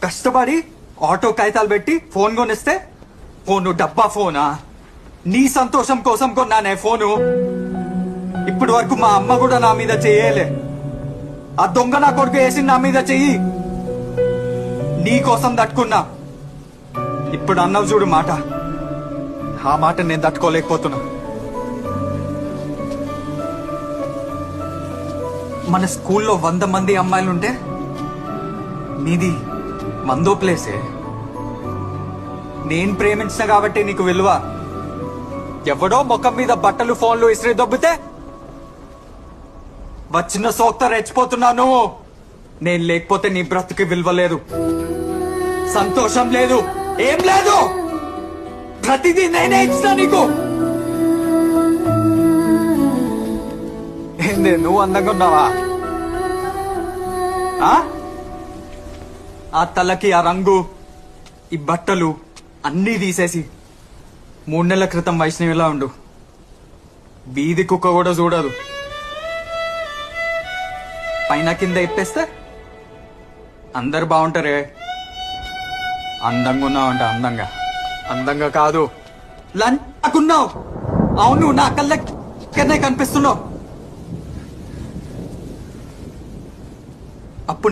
కష్టపడి ఆటో కాగితాలు పెట్టి ఫోన్ కొనిస్తే ఫోను డబ్బా ఫోనా? నీ సంతోషం కోసం కొన్నానే ఫోను. ఇప్పటి వరకు మా అమ్మ కూడా నా మీద చెయ్యలే. ఆ దొంగ నా కొడుకు వేసి నా మీద చెయ్యి. నీ కోసం తట్టుకున్నా. ఇప్పుడు అన్నావు చూడు మాట, ఆ మాట నేను తట్టుకోలేకపోతున్నా. మన స్కూల్లో 100 మంది అమ్మాయిలుంటే నీది 100వ ప్లేసే. నేను ప్రేమించిన కాబట్టి నీకు విలువ. ఎవడో ముఖం మీద బట్టలు ఫోన్లు ఇస్త్రీ దొబ్బితే వచ్చిన సోక్త రెచ్చిపోతున్నావు నువ్వు. నేను లేకపోతే నీ బ్రతుకి విలువ లేదు, సంతోషం లేదు, ఏం లేదు. ప్రతిదీ నేనే ఇచ్చినా నీకు. ఏందే నువ్వు అందంగా ఉన్నావా? ఆ తలకి ఆ రంగు, ఈ బట్టలు అన్నీ తీసేసి 3 నెలల క్రితం వైష్ణవిలా ఉండు. వీధి కుక్క కూడా చూడదు. పైన కింద ఇప్పేస్తే అందరు బాగుంటారే. అందంగా ఉన్నావంట. అందంగా కాదు, లంచున్నావు. అవును, నా కళ్ళకే కనిపిస్తున్నావు. అప్పుడు